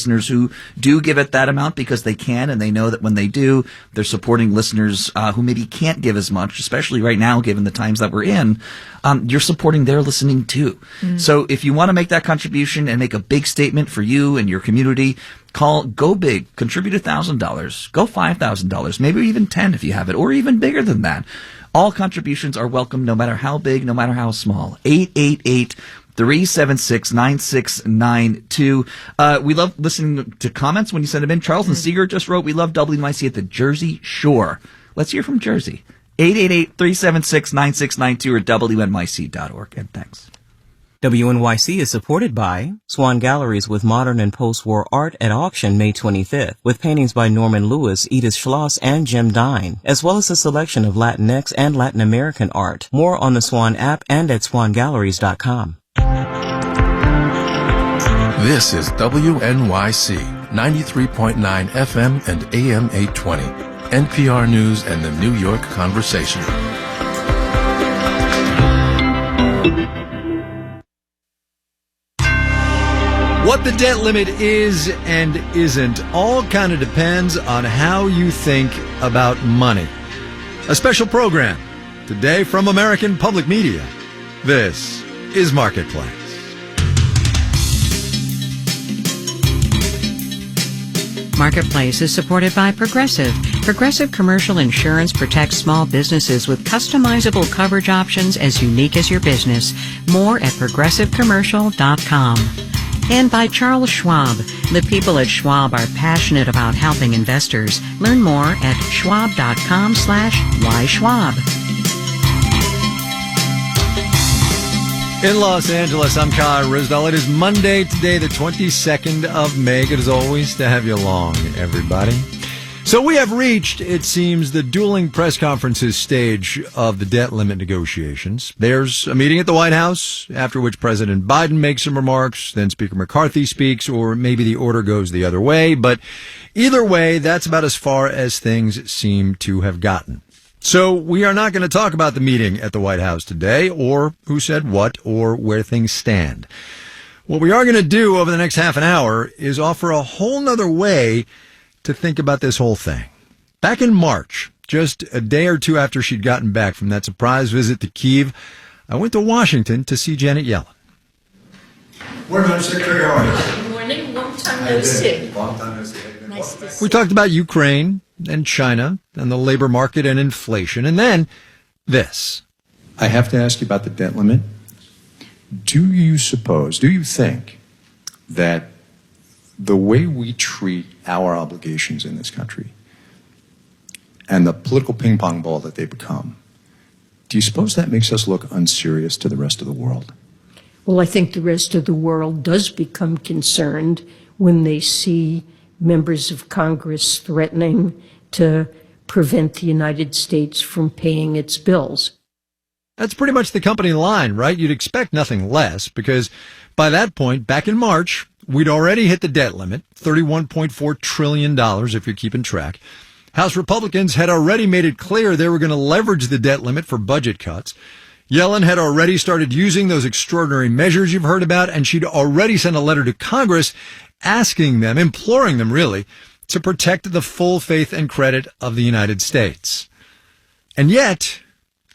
listeners who do give at that amount because they can, and they know that when they do, they're supporting listeners who maybe can't give as much, especially right now, given the times that we're in. You're supporting their listening too. So if you want to make that contribution and make a big statement for you and your community, go big, contribute $1,000, go $5,000, maybe even 10 if you have it, or even bigger than that. All contributions are welcome, no matter how big, no matter how small. 888-376-9692. We love listening to comments when you send them in. Charles and Seeger just wrote, we love WNYC at the Jersey Shore. Let's hear from Jersey. 888-376-9692 or WNYC.org. And thanks. WNYC is supported by Swan Galleries with modern and post-war art at auction May 25th, with paintings by Norman Lewis, Edith Schloss, and Jim Dine, as well as a selection of Latinx and Latin American art. More on the Swan app and at swangalleries.com. This is WNYC 93.9 FM and AM 820, NPR News and the New York Conversation. What the debt limit is and isn't all kind of depends on how you think about money. A special program today from American Public Media. This is Marketplace. Marketplace is supported by Progressive. Progressive Commercial Insurance protects small businesses with customizable coverage options as unique as your business. More at progressivecommercial.com. And by Charles Schwab. The people at Schwab are passionate about helping investors. Learn more at schwab.com/whyschwab. In Los Angeles, I'm Kai Ryssdal. It is Monday today, the 22nd of May. Good as always to have you along, everybody. So we have reached, it seems, the dueling press conferences stage of the debt limit negotiations. There's a meeting at the White House, after which President Biden makes some remarks, then Speaker McCarthy speaks, or maybe the order goes the other way. But either way, that's about as far as things seem to have gotten. So we are not going to talk about the meeting at the White House today, or who said what, or where things stand. What we are going to do over the next half an hour is offer a whole nother way to think about this whole thing. Back in March, just a day or two after she'd gotten back from that surprise visit to Kyiv, I went to Washington to see Janet Yellen. Morning, Madam Secretary. How are you? Good morning. Long time no see. Long time no see. Nice to see. We talked about Ukraine and China and the labor market and inflation, and then this. I have to ask you about the debt limit. Do you think that the way we treat our obligations in this country and the political ping pong ball that they become, do you suppose that makes us look unserious to the rest of the world? Well, I think the rest of the world does become concerned when they see members of Congress threatening to prevent the United States from paying its bills. That's pretty much the company line, right? You'd expect nothing less, because by that point, back in March, we'd already hit the debt limit, $31.4 trillion, if you're keeping track. House Republicans had already made it clear they were going to leverage the debt limit for budget cuts. Yellen had already started using those extraordinary measures you've heard about, and she'd already sent a letter to Congress asking them, imploring them really, to protect the full faith and credit of the United States. And yet,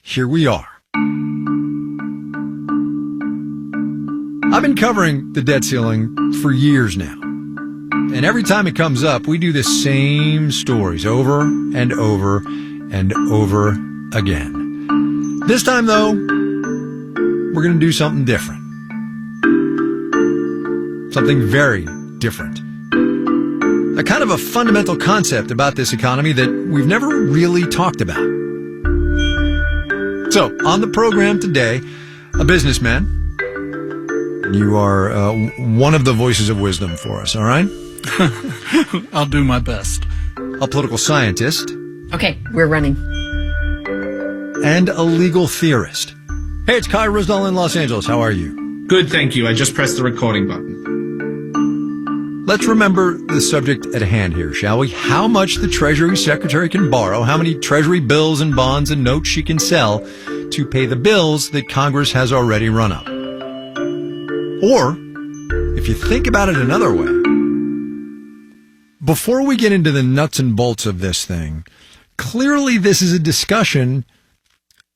here we are. I've been covering the debt ceiling for years now. And every time it comes up, we do the same stories over and over and over again. This time, though, we're going to do something different. Something very different. A kind of a fundamental concept about this economy that we've never really talked about. So, on the program today, a businessman. You are one of the voices of wisdom for us, all right? I'll do my best. A political scientist. Okay, we're running. And a legal theorist. Hey, it's Kai Ryssdal in Los Angeles. How are you? Good, thank you. I just pressed the recording button. Let's remember the subject at hand here, shall we? How much the Treasury Secretary can borrow, how many Treasury bills and bonds and notes she can sell to pay the bills that Congress has already run up. Or, if you think about it another way, before we get into the nuts and bolts of this thing, clearly this is a discussion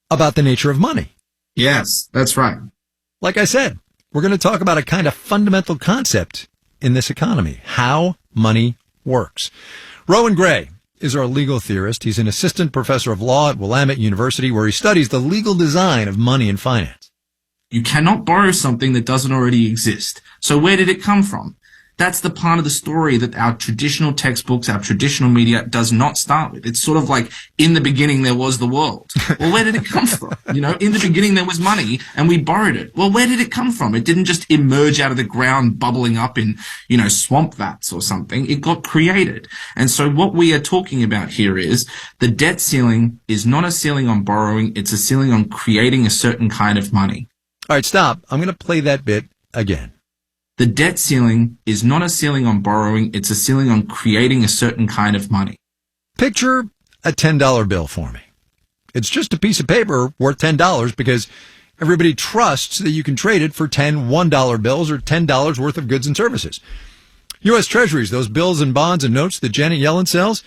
about the nature of money. Yes, that's right. Like I said, we're going to talk about a kind of fundamental concept in this economy, how money works. Rowan Gray is our legal theorist. He's an assistant professor of law at Willamette University, where he studies the legal design of money and finance. You cannot borrow something that doesn't already exist. So where did it come from? That's the part of the story that our traditional textbooks, our traditional media does not start with. It's sort of like, in the beginning there was the world. Well, where did it come from? You know, in the beginning there was money and we borrowed it. Well, where did it come from? It didn't just emerge out of the ground bubbling up in, you know, swamp vats or something. It got created. And so what we are talking about here is the debt ceiling is not a ceiling on borrowing. It's a ceiling on creating a certain kind of money. All right, stop. I'm going to play that bit again. The debt ceiling is not a ceiling on borrowing, it's a ceiling on creating a certain kind of money. Picture a $10 bill for me. It's just a piece of paper worth $10 because everybody trusts that you can trade it for 10 $1 bills or $10 worth of goods and services. U.S. Treasuries, those bills and bonds and notes that Janet Yellen sells,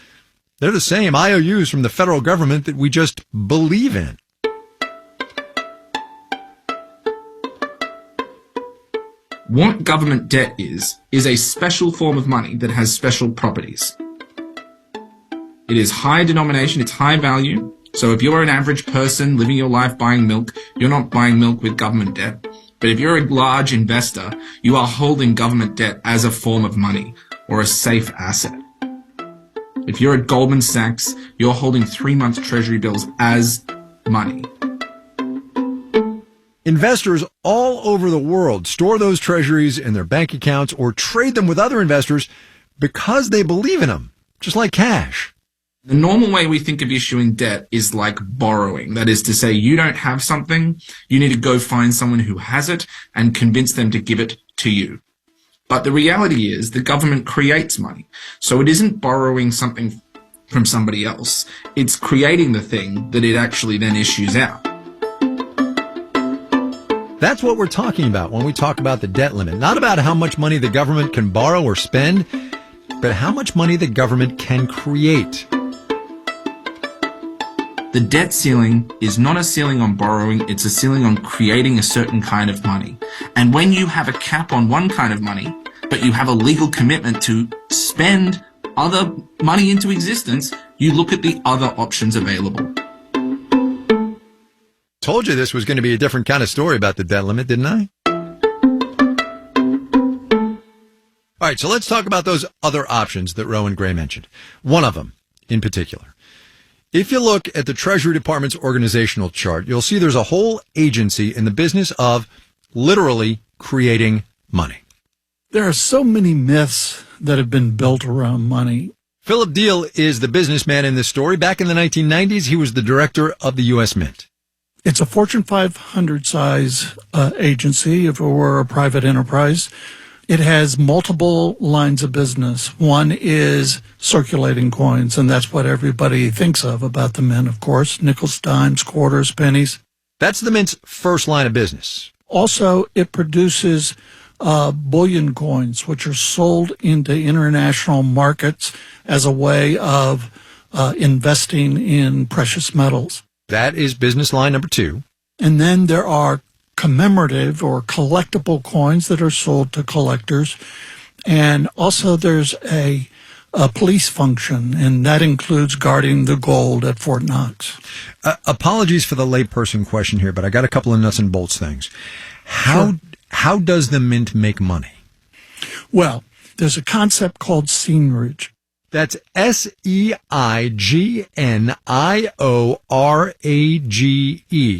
they're the same IOUs from the federal government that we just believe in. What government debt is a special form of money that has special properties. It is high denomination, it's high value. So if you're an average person living your life buying milk, you're not buying milk with government debt. But if you're a large investor, you are holding government debt as a form of money or a safe asset. If you're at Goldman Sachs, you're holding 3-month treasury bills as money. Investors all over the world store those treasuries in their bank accounts or trade them with other investors because they believe in them, just like cash. The normal way we think of issuing debt is like borrowing. That is to say, you don't have something, you need to go find someone who has it and convince them to give it to you. But the reality is the government creates money. So it isn't borrowing something from somebody else. It's creating the thing that it actually then issues out. That's what we're talking about when we talk about the debt limit. Not about how much money the government can borrow or spend, but how much money the government can create. The debt ceiling is not a ceiling on borrowing, it's a ceiling on creating a certain kind of money. And when you have a cap on one kind of money, but you have a legal commitment to spend other money into existence, you look at the other options available. Told you this was going to be a different kind of story about the debt limit, didn't I? All right, so let's talk about those other options that Rowan Gray mentioned. One of them in particular. If you look at the Treasury Department's organizational chart, you'll see there's a whole agency in the business of literally creating money. There are so many myths that have been built around money. Philip Deal is the businessman in this story. Back in the 1990s, he was the director of the U.S. Mint. It's a Fortune 500 size agency, if it were a private enterprise. It has multiple lines of business. One is circulating coins, and that's what everybody thinks of about the Mint, of course. Nickels, dimes, quarters, pennies. That's the Mint's first line of business. Also, it produces bullion coins, which are sold into international markets as a way of investing in precious metals. That is business line number 2. And then there are commemorative or collectible coins that are sold to collectors. And also there's a police function, and that includes guarding the gold at Fort Knox. Apologies for the layperson question here, but I got a couple of nuts and bolts things. How does the Mint make money? Well, there's a concept called seigniorage. That's SEIGNIORAGE,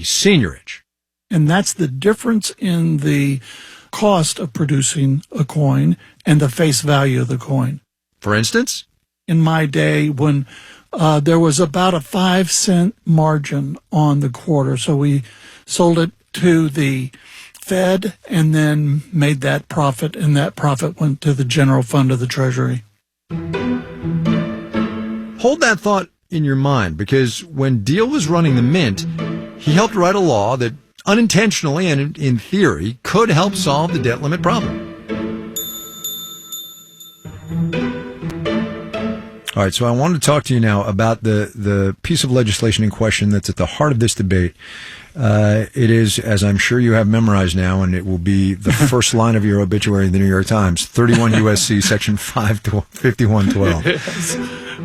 seigniorage. And that's the difference in the cost of producing a coin and the face value of the coin. For instance? In my day, when there was about a 5-cent margin on the quarter, so we sold it to the Fed and then made that profit, and that profit went to the general fund of the Treasury. Hold that thought in your mind, because when Deal was running the Mint, he helped write a law that unintentionally and in theory could help solve the debt limit problem. All right, so I want to talk to you now about the piece of legislation in question that's at the heart of this debate. It is, as I'm sure you have memorized now, and it will be the first line of your obituary in the New York Times, 31 U.S.C. Section 5112.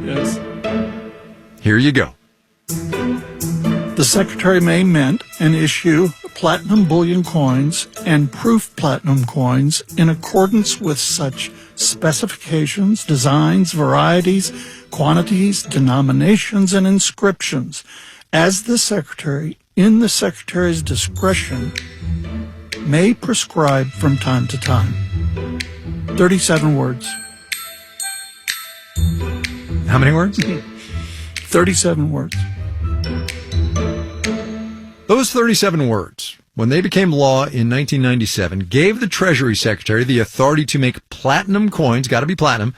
Yes. Here you go. The Secretary may mint and issue platinum bullion coins and proof platinum coins in accordance with such specifications, designs, varieties, quantities, denominations, and inscriptions as the Secretary, in the Secretary's discretion, may prescribe from time to time. 37 words. How many words? 37 words. Those 37 words, when they became law in 1997, gave the Treasury Secretary the authority to make platinum coins, got to be platinum,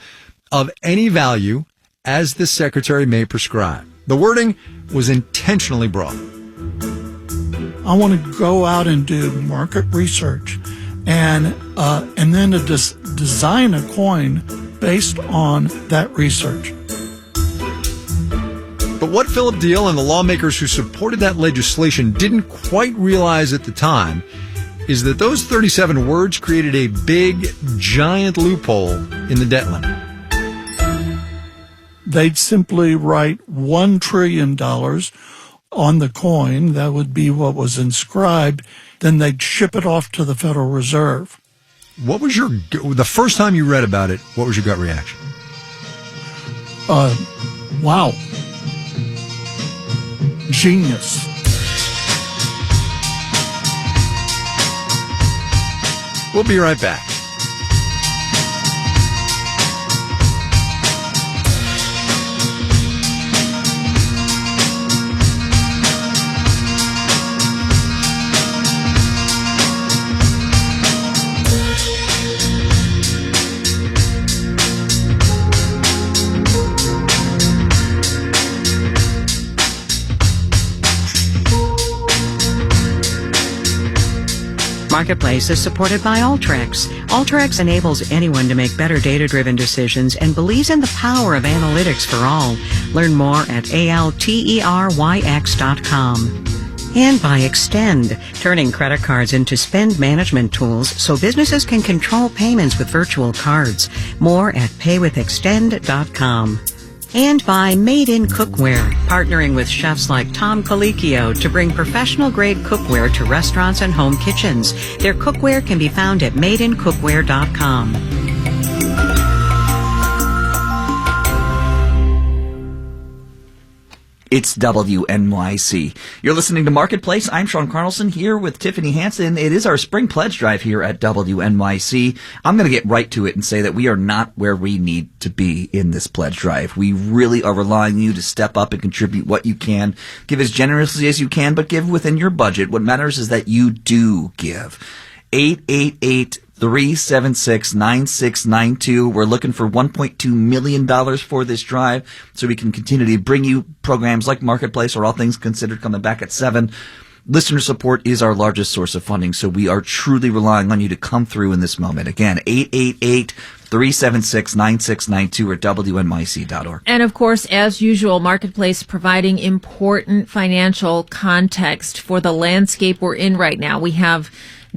of any value as the Secretary may prescribe. The wording was intentionally broad. I want to go out and do market research and then to design a coin based on that research. But what Philip Deal and the lawmakers who supported that legislation didn't quite realize at the time is that those 37 words created a big, giant loophole in the debt limit. They'd simply write $1 trillion on the coin. That would be what was inscribed. Then they'd ship it off to the Federal Reserve. What was the first time you read about it, what was your gut reaction? Wow. Genius. We'll be right back. Marketplace is supported by Alteryx. Alteryx enables anyone to make better data-driven decisions and believes in the power of analytics for all. Learn more at alteryx.com. And by Extend, turning credit cards into spend management tools so businesses can control payments with virtual cards. More at paywithextend.com. And by Made in Cookware, partnering with chefs like Tom Colicchio to bring professional-grade cookware to restaurants and home kitchens. Their cookware can be found at madeincookware.com. It's WNYC. You're listening to Marketplace. I'm Sean Carlson here with Tiffany Hansen. It is our spring pledge drive here at WNYC. I'm going to get right to it and say that we are not where we need to be in this pledge drive. We really are relying on you to step up and contribute what you can. Give as generously as you can, but give within your budget. What matters is that you do give. 888-376-9692. We're looking for $1.2 million for this drive so we can continue to bring you programs like Marketplace or All Things Considered coming back at 7. Listener support is our largest source of funding, so we are truly relying on you to come through in this moment. Again, 888-376-9692 or WNYC.org. And of course, as usual, Marketplace providing important financial context for the landscape we're in right now. We have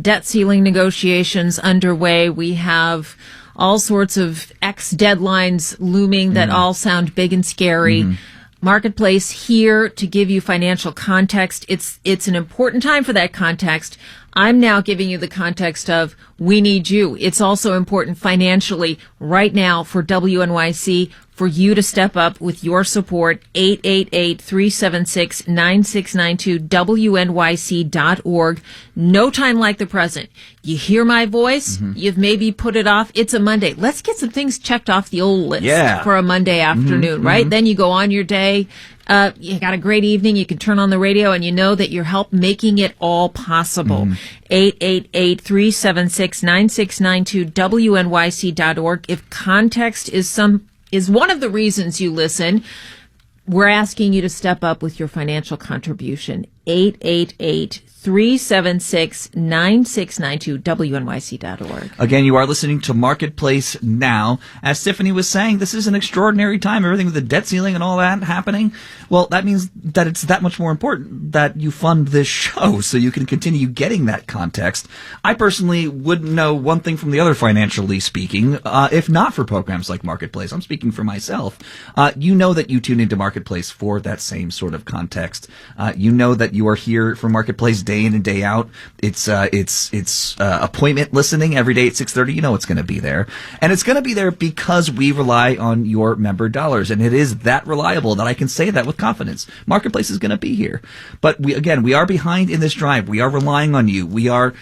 debt ceiling negotiations underway. We have all sorts of deadlines looming that all sound big and scary. Marketplace here to give you financial context. It's an important time for that context. I'm now giving you the context of we need you. It's also important financially right now for WNYC for you to step up with your support. 888-376-9692, WNYC.org. No time like the present. You hear my voice? You've maybe put it off. It's a Monday. Let's get some things checked off the old list for a Monday afternoon, right? Then you go on your day. You got a great evening. You can turn on the radio and you know that your help making it all possible. 888-376-9692, WNYC.org. If context is one of the reasons you listen, we're asking you to step up with your financial contribution. 888-376-9692, WNYC.org. Again, you are listening to Marketplace Now. As Tiffany was saying, this is an extraordinary time. Everything with the debt ceiling and all that happening. Well, that means that it's that much more important that you fund this show so you can continue getting that context. I personally wouldn't know one thing from the other, financially speaking, if not for programs like Marketplace. I'm speaking for myself. You know that you tune into Marketplace for that same sort of context. You know that you are here for Marketplace day in and day out. It's appointment listening every day at 6:30. You know it's going to be there, and it's going to be there because we rely on your member dollars, and it is that reliable that I can say that with confidence. Marketplace is going to be here, but we are behind in this drive. We are relying on you. We are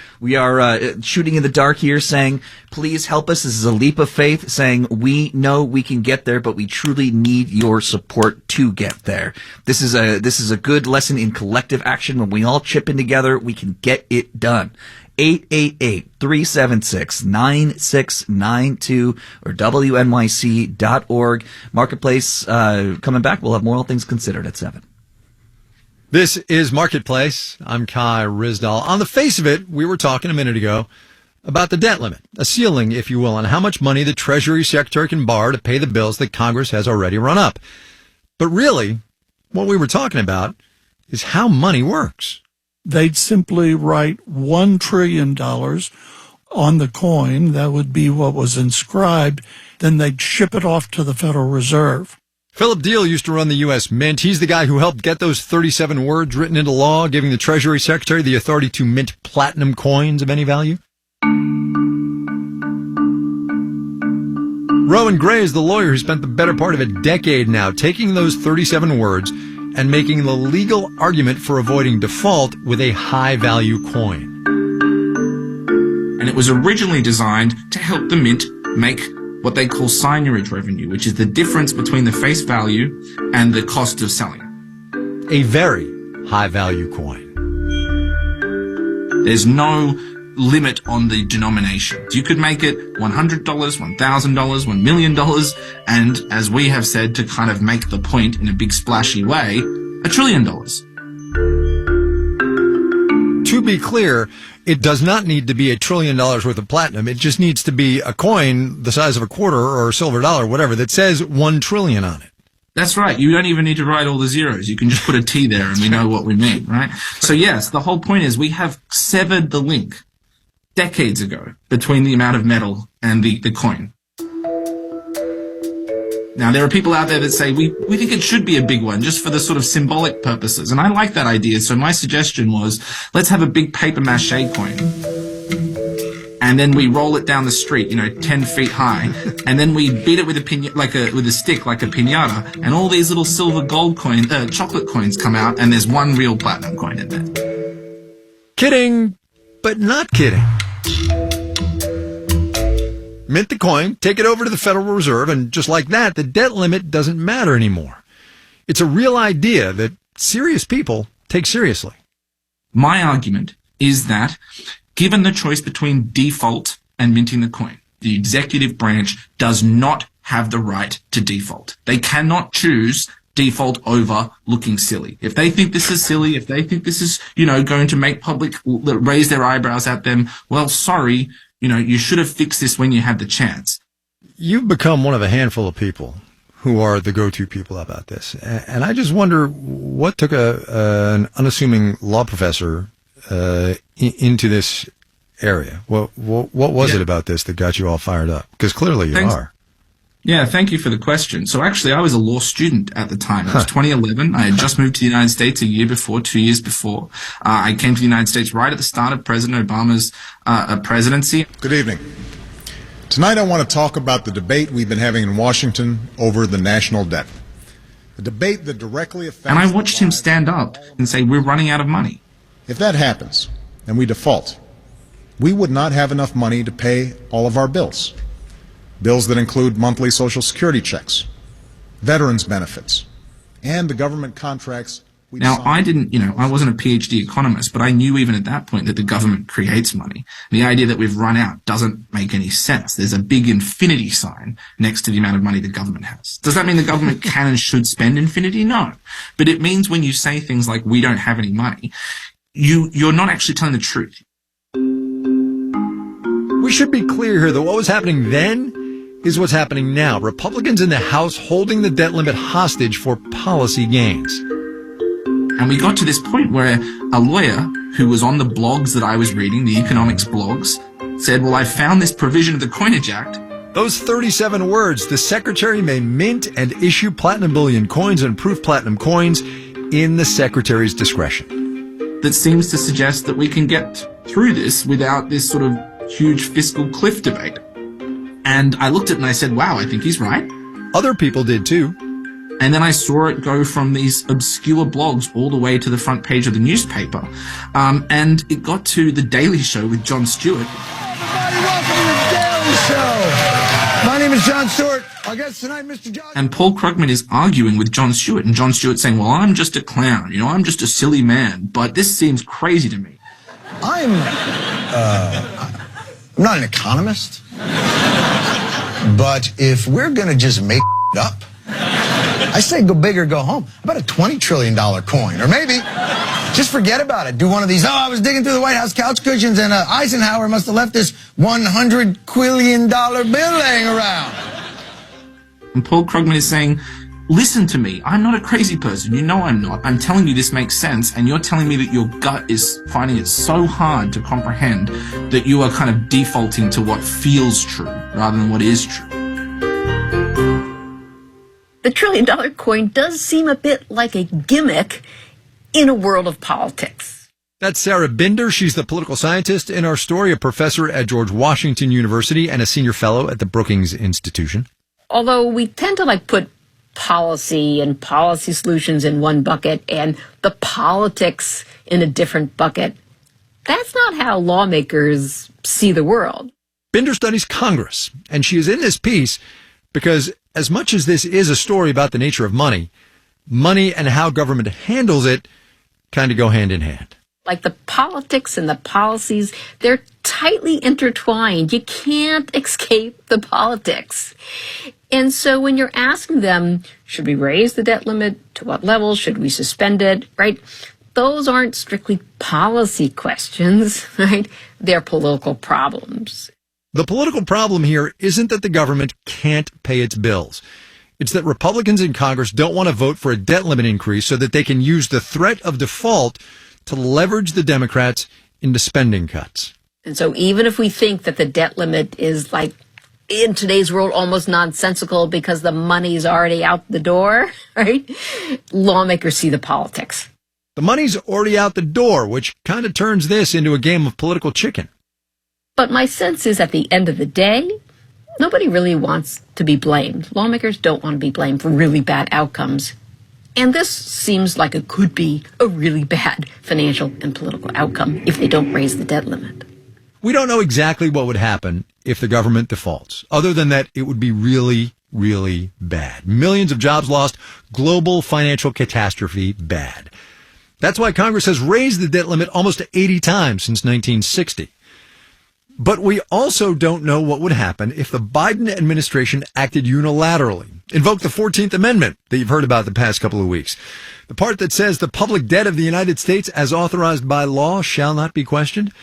shooting in the dark here, saying, please help us. This is a leap of faith, saying we know we can get there, but we truly need your support to get there. This is a good lesson in collective action. When we all chip in together, we can get it done. 888-376-9692 or WNYC.org. Marketplace coming back. We'll have more All Things Considered at 7. This is Marketplace. I'm Kai Ryssdal. On the face of it, we were talking a minute ago about the debt limit, a ceiling, if you will, on how much money the Treasury Secretary can borrow to pay the bills that Congress has already run up. But really, what we were talking about is how money works. They'd simply write $1 trillion on the coin. That would be what was inscribed. Then they'd ship it off to the Federal Reserve. Philip Deal used to run the U.S. Mint. He's the guy who helped get those 37 words written into law, giving the Treasury Secretary the authority to mint platinum coins of any value. Rowan Gray is the lawyer who spent the better part of a decade now taking those 37 words and making the legal argument for avoiding default with a high-value coin. And it was originally designed to help the mint make what they call signage revenue, which is the difference between the face value and the cost of selling. A very high-value coin. There's no limit on the denomination. You could make it $100, $1,000, $1 million, and as we have said, to kind of make the point in a big splashy way, $1 trillion. To be clear, it does not need to be $1 trillion worth of platinum. It just needs to be a coin the size of a quarter or a silver dollar, whatever, that says 1 trillion on it. That's right. You don't even need to write all the zeros. You can just put a T there and we know what we mean, right? So yes, the whole point is we have severed the link decades ago between the amount of metal and the coin. Now, there are people out there that say, we think it should be a big one just for the sort of symbolic purposes. And I like that idea. So my suggestion was, let's have a big paper mache coin. And then we roll it down the street, 10 feet high. And then we beat it with with a stick, like a piñata. And all these little silver gold chocolate coins come out. And there's one real platinum coin in there. Kidding, but not kidding. Mint the coin, take it over to the Federal Reserve, and just like that, the debt limit doesn't matter anymore. It's a real idea that serious people take seriously. My argument is that, given the choice between default and minting the coin, the executive branch does not have the right to default. They cannot choose default over looking silly. If they think this is silly, if they think this is, going to make public raise their eyebrows at them, well, sorry, you should have fixed this when you had the chance. You've become one of a handful of people who are the go-to people about this. And I just wonder what took an unassuming law professor into this area. What was it about this that got you all fired up? Because clearly you are. Yeah, thank you for the question. So actually, I was a law student at the time. It was 2011. I had just moved to the United States 2 years before. I came to the United States right at the start of President Obama's presidency. Good evening. Tonight I want to talk about the debate we've been having in Washington over the national debt. A debate that directly affects... And I watched him stand up and say, we're running out of money. If that happens, and we default, we would not have enough money to pay all of our bills. Bills that include monthly Social Security checks, veterans benefits, and the government contracts Now, I wasn't a PhD economist, but I knew even at that point that the government creates money. The idea that we've run out doesn't make any sense. There's a big infinity sign next to the amount of money the government has. Does that mean the government can and should spend infinity? No. But it means when you say things like, we don't have any money, you're not actually telling the truth. We should be clear here that what was happening then is what's happening now. Republicans in the House holding the debt limit hostage for policy gains. And we got to this point where a lawyer who was on the blogs that I was reading, the economics blogs, said, well, I found this provision of the Coinage Act. Those 37 words, the secretary may mint and issue platinum bullion coins and proof platinum coins in the secretary's discretion. That seems to suggest that we can get through this without this sort of huge fiscal cliff debate. And I looked at it and I said, wow, I think he's right. Other people did too. And then I saw it go from these obscure blogs all the way to the front page of the newspaper. And it got to The Daily Show with Jon Stewart. Everybody, welcome to The Daily Show. My name is Jon Stewart. Our guest tonight, Mr. John. And Paul Krugman is arguing with Jon Stewart. And Jon Stewart saying, well, I'm just a clown. I'm just a silly man. But this seems crazy to me. I'm not an economist. But if we're going to just make it up, I say go big or go home. How about a $20 trillion coin? Or maybe just forget about it. Do one of these, I was digging through the White House couch cushions and Eisenhower must have left this $100 quillion bill laying around. And Paul Krugman is saying, listen to me. I'm not a crazy person. You know I'm not. I'm telling you this makes sense, and you're telling me that your gut is finding it so hard to comprehend that you are kind of defaulting to what feels true rather than what is true. The $1 trillion coin does seem a bit like a gimmick in a world of politics. That's Sarah Binder. She's the political scientist in our story, a professor at George Washington University and a senior fellow at the Brookings Institution. Although we tend to put policy and policy solutions in one bucket and the politics in a different bucket, that's not how lawmakers see the world. Binder studies Congress, and she is in this piece because as much as this is a story about the nature of money and how government handles it kind of go hand in hand. Like the politics and the policies, they're tightly intertwined. You can't escape the politics. And so when you're asking them, should we raise the debt limit? To what level? Should we suspend it? Right? Those aren't strictly policy questions, right? They're political problems. The political problem here isn't that the government can't pay its bills. It's that Republicans in Congress don't want to vote for a debt limit increase so that they can use the threat of default to leverage the Democrats into spending cuts. And so even if we think that the debt limit is in today's world, almost nonsensical because the money's already out the door, right? Lawmakers see the politics. The money's already out the door, which kind of turns this into a game of political chicken. But my sense is at the end of the day, nobody really wants to be blamed. Lawmakers don't want to be blamed for really bad outcomes. And this seems like it could be a really bad financial and political outcome if they don't raise the debt limit. We don't know exactly what would happen if the government defaults, other than that it would be really, really bad. Millions of jobs lost, global financial catastrophe, bad. That's why Congress has raised the debt limit almost 80 times since 1960. But we also don't know what would happen if the Biden administration acted unilaterally, invoked the 14th Amendment that you've heard about the past couple of weeks, the part that says the public debt of the United States as authorized by law shall not be questioned,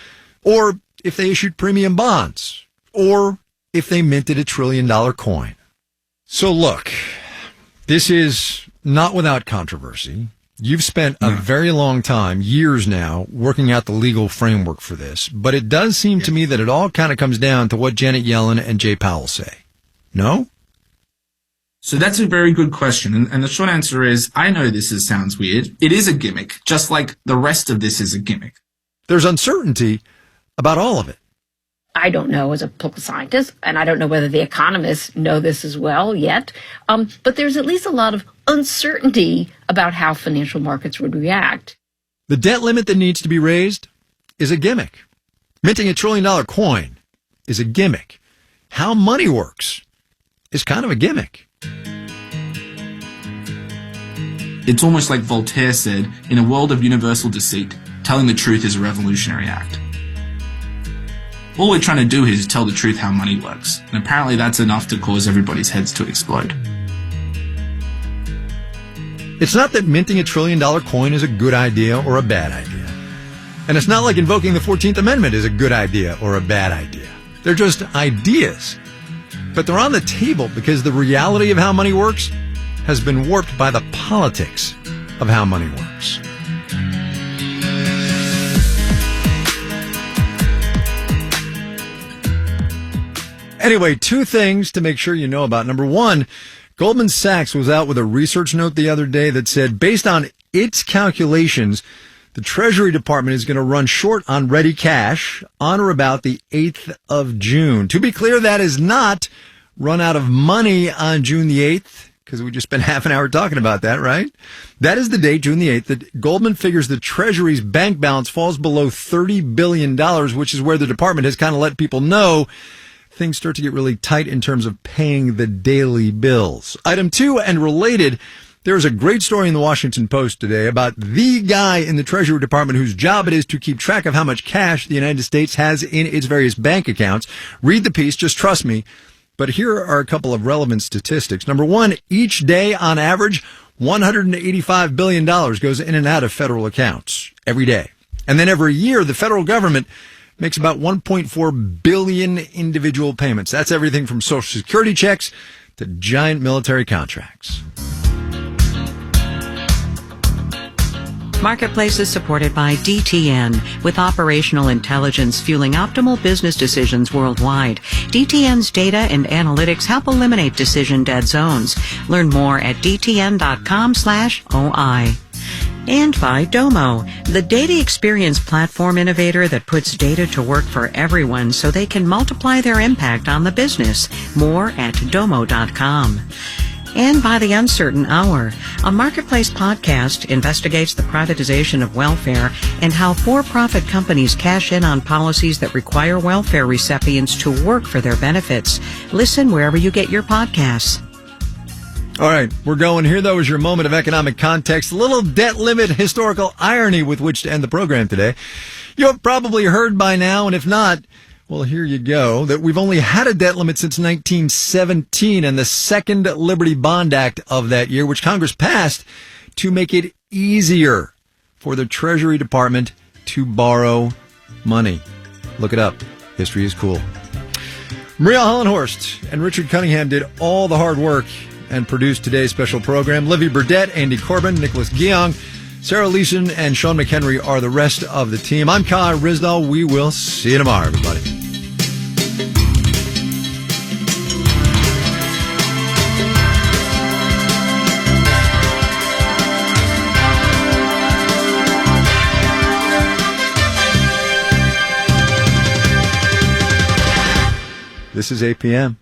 or if they issued premium bonds, or if they minted $1 trillion coin. So look, this is not without controversy. You've spent a very long time, years now, working out the legal framework for this, but it does seem to me that it all kind of comes down to what Janet Yellen and Jay Powell say. No? So that's a very good question. And the short answer is, I know this sounds weird. It is a gimmick, just like the rest of this is a gimmick. There's uncertainty about all of it. I don't know as a political scientist, and I don't know whether the economists know this as well yet, but there's at least a lot of uncertainty about how financial markets would react. The debt limit that needs to be raised is a gimmick. Minting $1 trillion coin is a gimmick. How money works is kind of a gimmick. It's almost like Voltaire said, in a world of universal deceit, telling the truth is a revolutionary act. All we're trying to do here is tell the truth how money works, and apparently that's enough to cause everybody's heads to explode. It's not that minting $1 trillion coin is a good idea or a bad idea. And it's not like invoking the 14th Amendment is a good idea or a bad idea. They're just ideas. But they're on the table because the reality of how money works has been warped by the politics of how money works. Anyway, two things to make sure you know about. Number one, Goldman Sachs was out with a research note the other day that said, based on its calculations, the Treasury Department is going to run short on ready cash on or about the 8th of June. To be clear, that is not run out of money on June the 8th, because we just spent half an hour talking about that, right? That is the date, June the 8th, that Goldman figures the Treasury's bank balance falls below $30 billion, which is where the department has kind of let people know things start to get really tight in terms of paying the daily bills. Item two, and related, there's a great story in the Washington Post today about the guy in the Treasury Department whose job it is to keep track of how much cash the United States has in its various bank accounts. Read the piece, just trust me. But here are a couple of relevant statistics. Number one, each day on average, $185 billion goes in and out of federal accounts every day. And then every year, the federal government makes about 1.4 billion individual payments. That's everything from Social Security checks to giant military contracts. Marketplace is supported by DTN, with operational intelligence fueling optimal business decisions worldwide. DTN's data and analytics help eliminate decision dead zones. Learn more at dtn.com/OI. And by Domo, the data experience platform innovator that puts data to work for everyone so they can multiply their impact on the business. More at domo.com. And by The Uncertain Hour, a Marketplace podcast investigates the privatization of welfare and how for-profit companies cash in on policies that require welfare recipients to work for their benefits. Listen wherever you get your podcasts. All right, we're going. Here, though, is your moment of economic context. A little debt limit historical irony with which to end the program today. You have probably heard by now, and if not, well, here you go, that we've only had a debt limit since 1917 and the second Liberty Bond Act of that year, which Congress passed to make it easier for the Treasury Department to borrow money. Look it up. History is cool. Maria Hollenhorst and Richard Cunningham did all the hard work and produced today's special program. Livy Burdett, Andy Corbin, Nicholas Guiong, Sarah Leeson, and Sean McHenry are the rest of the team. I'm Kai Ryssdal. We will see you tomorrow, everybody. This is APM.